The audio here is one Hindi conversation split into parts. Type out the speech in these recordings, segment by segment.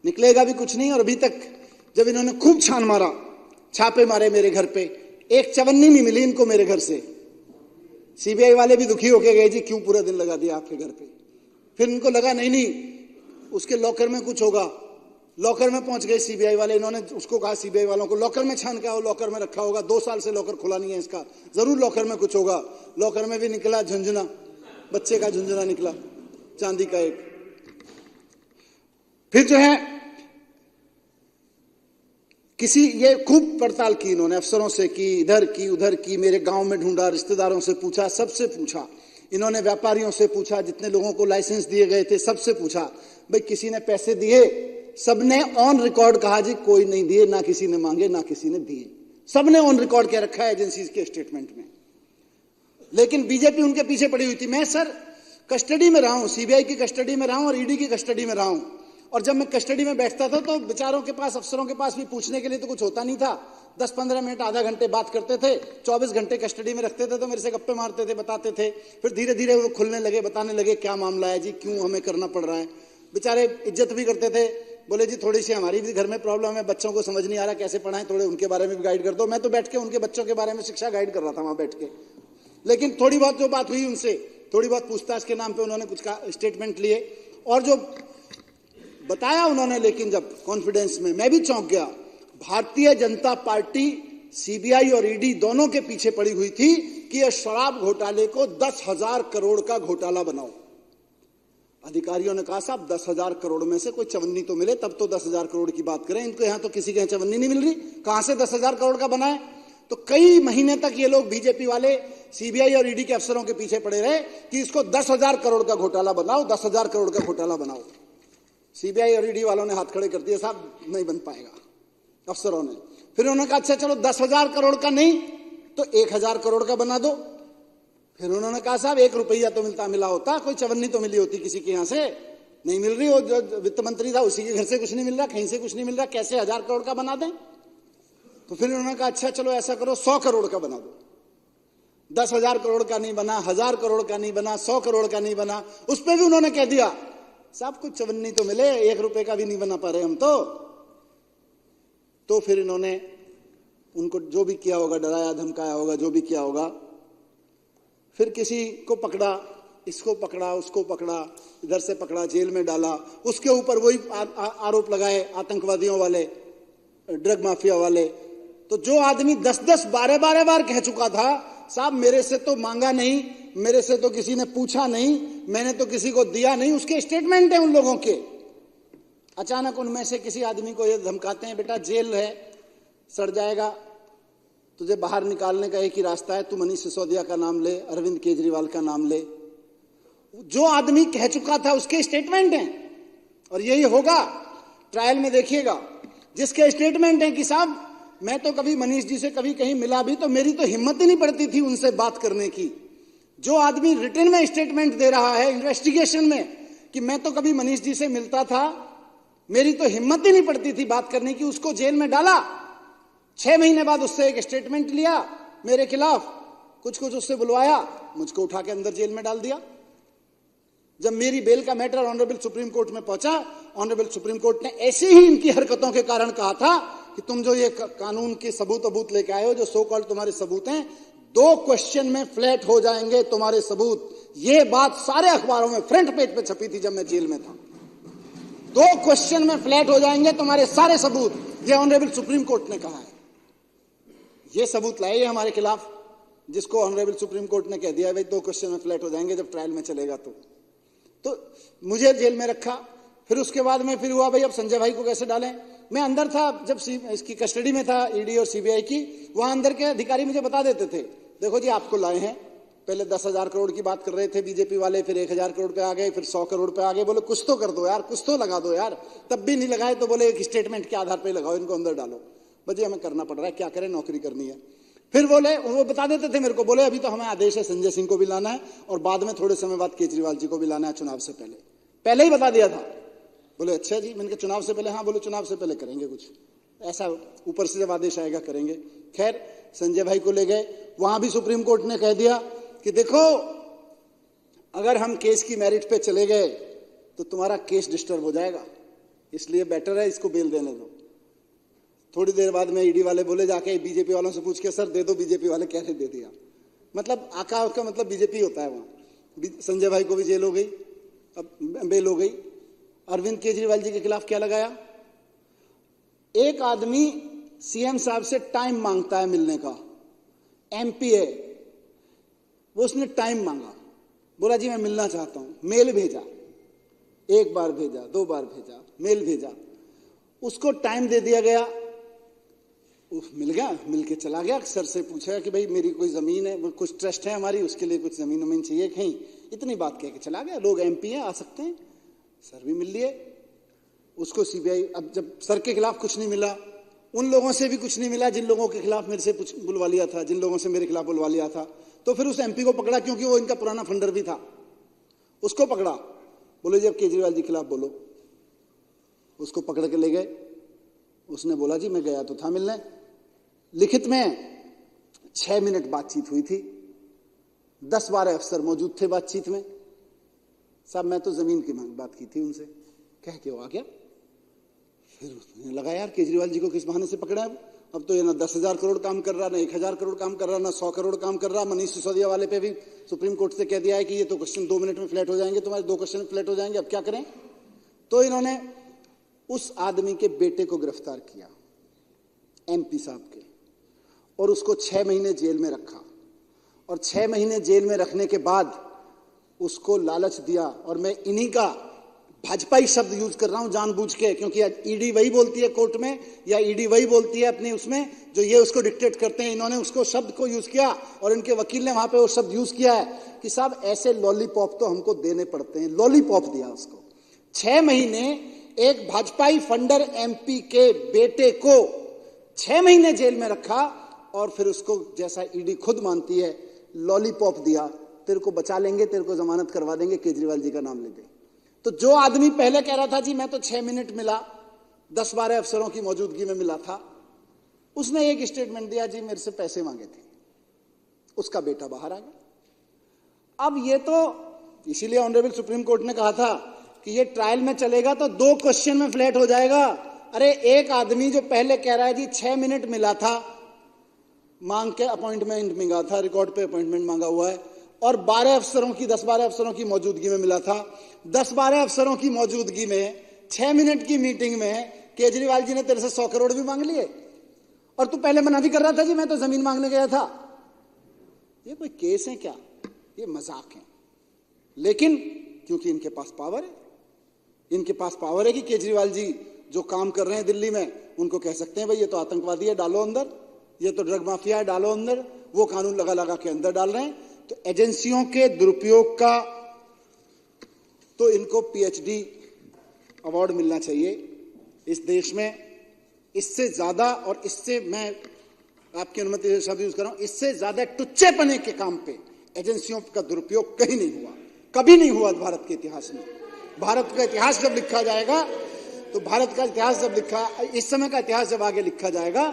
निकलेगा भी कुछ नहीं। और अभी तक जब इन्होंने खूब छान मारा, छापे मारे मेरे घर पे, एक चवन्नी नहीं मिली इनको मेरे घर से। सीबीआई वाले भी दुखी होके गए, जी क्यों पूरा दिन लगा दिया आपके घर पे। फिर इनको लगा नहीं उसके लॉकर में कुछ होगा, लॉकर में पहुंच गए सीबीआई वाले। इन्होंने उसको कहा सीबीआई वालों को, लॉकर में छान के आओ, लॉकर में रखा होगा, 2 साल से लॉकर खुला नहीं है इसका, जरूर लॉकर में कुछ होगा। लॉकर में भी निकला झुंझुना, बच्चे का झुंझुना निकला, चांदी का एक। फिर जो है किसी, ये खूब पड़ताल की इन्होंने, अफसरों से की, इधर की उधर की, मेरे गांव में ढूंढा, रिश्तेदारों से पूछा, सबसे पूछा इन्होंने, व्यापारियों से पूछा, जितने लोगों को लाइसेंस दिए गए थे सबसे पूछा, भाई किसी ने पैसे दिए? सबने ऑन रिकॉर्ड कहा जी कोई नहीं दिए, ना किसी ने मांगे ना किसी ने दिए। सबने ऑन रिकॉर्ड के रखा है एजेंसीज के स्टेटमेंट में। लेकिन बीजेपी उनके पीछे पड़ी हुई थी। मैं सर कस्टडी में रहा हूं, सीबीआई की कस्टडी में रहा हूं और ईडी की कस्टडी में रहा हूं। और जब मैं कस्टडी में बैठता था तो बेचारों के पास, अफसरों के पास भी पूछने के लिए तो कुछ होता नहीं था। 10-15 मिनट, आधा घंटे बात करते थे। 24 घंटे कस्टडी में रखते थे तो मेरे से गप्पे मारते थे, बताते थे। फिर धीरे धीरे वो खुलने लगे, बताने लगे क्या मामला है जी, क्यों हमें करना पड़ रहा है। बेचारे इज्जत भी करते थे, बोले जी थोड़ी सी हमारी भी घर में प्रॉब्लम है, बच्चों को समझ नहीं आ रहा कैसे पढ़ाएं, थोड़े उनके बारे में भी गाइड कर दो। मैं तो बैठ के उनके बच्चों के बारे में शिक्षा गाइड कर रहा था वहां बैठ के। लेकिन थोड़ी बहुत जो बात हुई उनसे, थोड़ी बहुत पूछताछ के नाम पे उन्होंने कुछ स्टेटमेंट लिए और जो बताया उन्होंने, लेकिन जब कॉन्फिडेंस में, मैं भी चौंक गया। भारतीय जनता पार्टी, सीबीआई और ईडी दोनों के पीछे पड़ी हुई थी कि यह शराब घोटाले को 10,000 करोड़ का घोटाला बनाओ। अधिकारियों ने कहा साहब 10,000 करोड़ में से कोई चवन्नी तो मिले, तब तो 10,000 करोड़ की बात करें। इनको यहां तो किसी के यहां चवन्नी नहीं मिल रही, कहां से 10,000 करोड़ का बनाए। तो कई महीने तक ये लोग बीजेपी वाले सीबीआई और ईडी के अफसरों के पीछे पड़े रहे कि इसको 10,000 करोड़ का घोटाला बनाओ, 10,000 करोड़ का घोटाला बनाओ। सीबीआई और ईडी वालों ने हाथ खड़े कर दिए, साहब नहीं बन पाएगा, अफसरों ने। फिर उन्होंने कहा अच्छा चलो 10,000 करोड़ का नहीं तो 1,000 करोड़ का बना दो। फिर उन्होंने कहा साहब 1 रुपया तो मिला होता, कोई चवन्नी तो मिली होती किसी के यहां से, नहीं मिल रही। वो जो वित्त मंत्री था उसी के घर से कुछ नहीं मिल रहा, कहीं से कुछ नहीं मिल रहा, कैसे 1,000 करोड़ का बना दें। तो फिर उन्होंने कहा अच्छा चलो ऐसा करो 100 करोड़ का बना दो। 10,000 करोड़ का नहीं बना, 1,000 करोड़ का नहीं बना, 100 करोड़ का नहीं बना। उस पर भी उन्होंने कह दिया साहब कुछ चवन्नी तो मिले, 1 रुपए का भी नहीं बना पा रहे हम तो फिर इन्होंने उनको जो भी किया होगा, डराया धमकाया होगा, जो भी किया होगा। फिर किसी को पकड़ा, इसको पकड़ा, उसको पकड़ा, इधर से पकड़ा, जेल में डाला। उसके ऊपर वही आरोप लगाए आतंकवादियों वाले, ड्रग माफिया वाले। तो जो आदमी 10-10, 12-12 बार कह चुका था साहब मेरे से तो मांगा नहीं, मेरे से तो किसी ने पूछा नहीं, मैंने तो किसी को दिया नहीं, उसके स्टेटमेंट है उन लोगों के। अचानक उनमें से किसी आदमी को ये धमकाते हैं बेटा जेल है, सड़ जाएगा, तुझे बाहर निकालने का एक ही रास्ता है, तू मनीष सिसोदिया का नाम ले, अरविंद केजरीवाल का नाम ले। जो आदमी कह चुका था उसके स्टेटमेंट हैं और यही होगा ट्रायल में, देखिएगा। जिसके स्टेटमेंट हैं कि साहब मैं तो कभी मनीष जी से कभी कहीं मिला भी तो मेरी तो हिम्मत ही नहीं पड़ती थी उनसे बात करने की। जो आदमी रिटन में स्टेटमेंट दे रहा है इन्वेस्टिगेशन में कि मैं तो कभी मनीष जी से मिलता था, मेरी तो हिम्मत ही नहीं पड़ती थी बात करने की, उसको जेल में डाला। 6 महीने बाद उससे एक स्टेटमेंट लिया मेरे खिलाफ, कुछ उससे बुलवाया, मुझको उठा के अंदर जेल में डाल दिया। जब मेरी बेल का मैटर ऑनरेबल सुप्रीम कोर्ट में पहुंचा, ऑनरेबल सुप्रीम कोर्ट ने ऐसे ही इनकी हरकतों के कारण कहा था कि तुम जो ये कानून के सबूत लेके आए हो, जो सो कॉल्ड तुम्हारे सबूत हैं, 2 क्वेश्चन में फ्लैट हो जाएंगे तुम्हारे सबूत। ये बात सारे अखबारों में फ्रंट पेज पे छपी थी जब मैं जेल में था। 2 क्वेश्चन में फ्लैट हो जाएंगे तुम्हारे सारे सबूत, ये ऑनरेबल सुप्रीम कोर्ट ने कहा है। ये सबूत लाए हमारे खिलाफ, जिसको ऑनरेबल सुप्रीम कोर्ट ने कह दिया भाई 2 क्वेश्चन में फ्लैट हो जाएंगे जब ट्रायल में चलेगा। तो मुझे जेल में रखा। फिर उसके बाद में फिर हुआ भाई अब संजय भाई को कैसे डालें। मैं अंदर था जब इसकी कस्टडी में था, ईडी और सीबीआई की। वहां अंदर के अधिकारी मुझे बता देते थे देखो जी आपको लाए हैं। पहले 10,000 करोड़ की बात कर रहे थे बीजेपी वाले, फिर 1,000 करोड़ पे आ गए, फिर 100 करोड़ पे आ गए। बोले कुछ तो कर दो यार, कुछ तो लगा दो यार। तब भी नहीं लगाए तो बोले एक स्टेटमेंट के आधार पर लगाओ, इनको अंदर डालो। बजे हमें करना पड़ रहा है, क्या करें, नौकरी करनी है। फिर बोले, वो बता देते थे मेरे को, बोले अभी तो हमें आदेश है संजय सिंह को भी लाना है और बाद में थोड़े समय बाद केजरीवाल जी को भी लाना है चुनाव से पहले ही बता दिया था। बोले अच्छा जी। मैंने कहा चुनाव से पहले? हाँ। बोले चुनाव से पहले करेंगे कुछ ऐसा, ऊपर से जब आदेश आएगा करेंगे। खैर संजय भाई को ले गए, वहां भी सुप्रीम कोर्ट ने कह दिया कि देखो अगर हम केस की मेरिट पे चले गए तो तुम्हारा केस डिस्टर्ब हो जाएगा, इसलिए बेटर है इसको बेल देने दो। थोड़ी देर बाद में ईडी वाले बोले जाके बीजेपी वालों से पूछ के, सर दे दो, बीजेपी वाले कह रहे दे दिया। मतलब आका का मतलब बीजेपी होता है वहां। संजय भाई को भी जेल हो गई, अब बेल हो गई। अरविंद केजरीवाल जी के खिलाफ क्या लगाया? एक आदमी सीएम साहब से टाइम मांगता है मिलने का, एमपी है वो, उसने टाइम मांगा, बोला जी मैं मिलना चाहता हूं, मेल भेजा, एक बार भेजा, 2 बार भेजा, मेल भेजा, उसको टाइम दे दिया गया, मिल गया, मिल के चला गया। सर से पूछा कि भाई मेरी कोई जमीन है, कुछ ट्रस्ट है हमारी, उसके लिए कुछ जमीन वमीन चाहिए कहीं, इतनी बात कह के चला गया। लोग एमपी हैं, आ सकते हैं, सर भी मिल लिए। उसको सीबीआई, अब जब सर के खिलाफ कुछ नहीं मिला, उन लोगों से भी कुछ नहीं मिला जिन लोगों के खिलाफ मेरे से बुलवा लिया था, जिन लोगों से मेरे खिलाफ बुलवा लिया था, तो फिर उस एमपी को पकड़ा, क्योंकि वो इनका पुराना फंडर भी था, उसको पकड़ा। बोले जी अब केजरीवाल जी के खिलाफ बोलो। उसको पकड़ के ले गए। उसने बोला जी मैं गया तो था मिलने। लिखित में 6 मिनट बातचीत हुई थी, 10-12 अफसर मौजूद थे बातचीत में। साहब मैं तो जमीन की बात की थी उनसे, कह के वो आ गया। फिर उसने लगा यार केजरीवाल जी को किस बहाने से पकड़ा है। अब तो ये ना 10,000 करोड़ काम कर रहा, ना 1,000 करोड़ काम कर रहा, ना 100 करोड़ काम कर रहा। मनीष सिसोदिया वाले पे भी सुप्रीम कोर्ट से कह दिया है कि ये तो क्वेश्चन 2 मिनट में फ्लैट हो जाएंगे, तुम्हारे 2 क्वेश्चन फ्लैट हो जाएंगे, अब क्या करें। तो इन्होंने उस आदमी के बेटे को गिरफ्तार किया, एमपी साहब के, और उसको 6 महीने जेल में रखा। और 6 महीने जेल में रखने के बाद उसको लालच दिया, और मैं इन्हीं का भाजपाई शब्द यूज कर रहा हूं जानबूझ के, क्योंकि ईडी वही बोलती है कोर्ट में, या ईडी वही बोलती है अपनी उसमें जो ये उसको डिक्टेट करते हैं। इन्होंने उसको शब्द को यूज किया और इनके वकील ने वहां पे वो शब्द यूज किया है कि साहब ऐसे लॉलीपॉप तो हमको देने पड़ते हैं। लॉलीपॉप दिया उसको। 6 महीने एक भाजपाई फंडर एमपी के बेटे को 6 महीने जेल में रखा, और फिर उसको, जैसा ईडी खुद मानती है, लॉलीपॉप दिया, तेरे को बचा लेंगे, तेरे को जमानत करवा देंगे, केजरीवाल जी का नाम ले दे। तो जो आदमी पहले कह रहा था जी मैं तो 6 मिनट मिला, 10-12 अफसरों की मौजूदगी में मिला था, उसने एक स्टेटमेंट दिया जी मेरे से पैसे मांगे थे, उसका बेटा बाहर आ गया। अब ये तो इसीलिए ऑनरेबल सुप्रीम कोर्ट ने कहा था कि ये ट्रायल में चलेगा तो 2 क्वेश्चन में फ्लैट हो जाएगा। अरे एक आदमी जो पहले कह रहा है जी 6 मिनट मिला था, मांग के अपॉइंटमेंट मांगा था, रिकॉर्ड पे अपॉइंटमेंट मांगा हुआ है, और 12 अफसरों की 10-12 अफसरों की मौजूदगी में मिला था। 10-12 अफसरों की मौजूदगी में 6 मिनट की मीटिंग में केजरीवाल जी ने तेरे से 100 करोड़ भी मांग लिए, और तू पहले मना भी कर रहा था जी मैं तो जमीन मांगने गया था। ये कोई केस है क्या? ये मजाक है। लेकिन क्योंकि इनके पास पावर है, इनके पास पावर है कि केजरीवाल जी जो काम कर रहे हैं दिल्ली में, उनको कह सकते हैं भाई ये तो आतंकवादी है, डालो अंदर, ये तो ड्रग माफिया है, डालो अंदर, वो कानून लगा लगा के अंदर डाल रहे हैं। तो एजेंसियों के दुरुपयोग का तो इनको पीएचडी अवार्ड मिलना चाहिए इस देश में। इससे ज्यादा, और इससे मैं आपकी अनुमति से शब्द यूज कर रहा हूं, इससे ज्यादा टुच्चेपने के काम पे एजेंसियों का दुरुपयोग कहीं नहीं हुआ, कभी नहीं हुआ भारत के इतिहास में। भारत का इतिहास जब लिखा जाएगा, तो भारत का इतिहास जब लिखा, इस समय का इतिहास जब आगे लिखा जाएगा,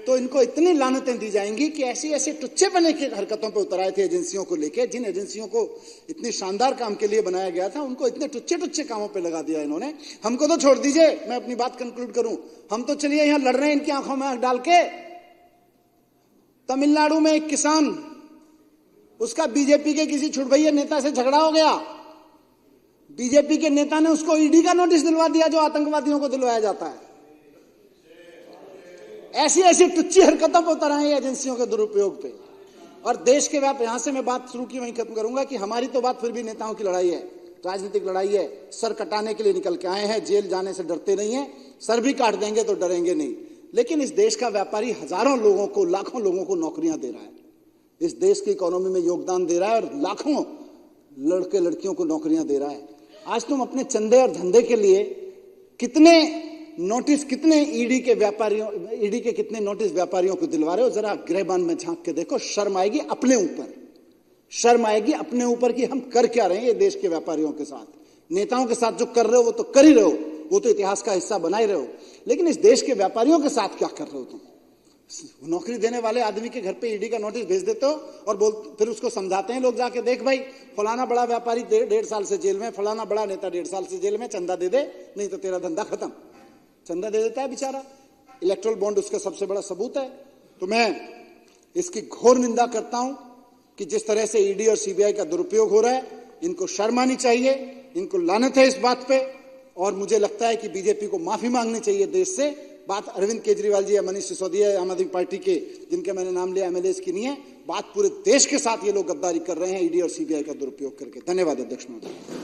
तो इनको इतनी लानतें दी जाएंगी कि ऐसी ऐसी टुच्चेपने की हरकतों पर उतर आए थे एजेंसियों को लेकर, जिन एजेंसियों को इतनी शानदार काम के लिए बनाया गया था, उनको इतने टुच्चे कामों पे लगा दिया इन्होंने। हमको तो छोड़ दीजिए, मैं अपनी बात कंक्लूड करूं, हम तो चलिए यहां लड़ रहे हैं इनकी आंखों में आंख डाल के। तमिलनाडु में एक किसान, उसका बीजेपी के किसी छुटभैया नेता से झगड़ा हो गया, बीजेपी के नेता ने उसको ईडी का नोटिस दिलवा दिया जो आतंकवादियों को दिलवाया जाता है। ऐसी ऐसी टुच्ची हरकतों पर उतर आए एजेंसियों के दुरुपयोग पे। और देश के व्याप, यहां से मैं बात शुरू की वहीं खत्म करूंगा कि हमारी तो बात फिर भी नेताओं की लड़ाई है, राजनीतिक लड़ाई है। सर कटाने के लिए निकल के आए हैं, जेल जाने से डरते नहीं है, सर भी काट देंगे तो डरेंगे नहीं। लेकिन इस देश का व्यापारी हजारों लोगों को, लाखों लोगों को नौकरियां दे रहा है, इस देश की इकोनॉमी में योगदान दे रहा है, और लाखों लड़के लड़कियों को नौकरियां दे रहा है। आज तुम अपने चंदे और धंधे के लिए कितने नोटिस, कितने ईडी के व्यापारियों, ईडी के कितने नोटिस व्यापारियों को दिलवा रहे हो? जरा गृहबान में झांक के देखो, शर्म आएगी अपने ऊपर, शर्म आएगी अपने ऊपर कि हम कर क्या रहे हैं ये देश के व्यापारियों के साथ। नेताओं के साथ जो कर रहे हो वो तो कर ही रहे हो, वो तो इतिहास का हिस्सा बना ही रहे हो, लेकिन इस देश के व्यापारियों के साथ क्या कर रहे हो तुम? नौकरी देने वाले आदमी के घर पे ईडी का नोटिस भेज देते हो, और फिर उसको समझाते हैं लोग जाके, देख भाई फलाना बड़ा व्यापारी 1.5 साल से जेल में, फलाना बड़ा नेता 1.5 साल से जेल में, चंदा दे दे नहीं तो तेरा धंधा खत्म। चंदा दे देता है बेचारा, इलेक्ट्रल बॉन्ड उसका सबसे बड़ा सबूत है। तो मैं इसकी घोर निंदा करता हूं कि जिस तरह से ईडी और सीबीआई का दुरुपयोग हो रहा है, इनको शर्म आनी चाहिए, इनको लानत है इस बात पे। और मुझे लगता है कि बीजेपी को माफी मांगनी चाहिए देश से। बात अरविंद केजरीवाल जी या मनीष सिसोदिया या आम आदमी पार्टी के, जिनके मैंने नाम लिया, एमएलए की नहीं है। बात पूरे देश के साथ ये लोग गद्दारी कर रहे हैं ईडी और सीबीआई का दुरुपयोग करके। धन्यवाद अध्यक्ष महोदय।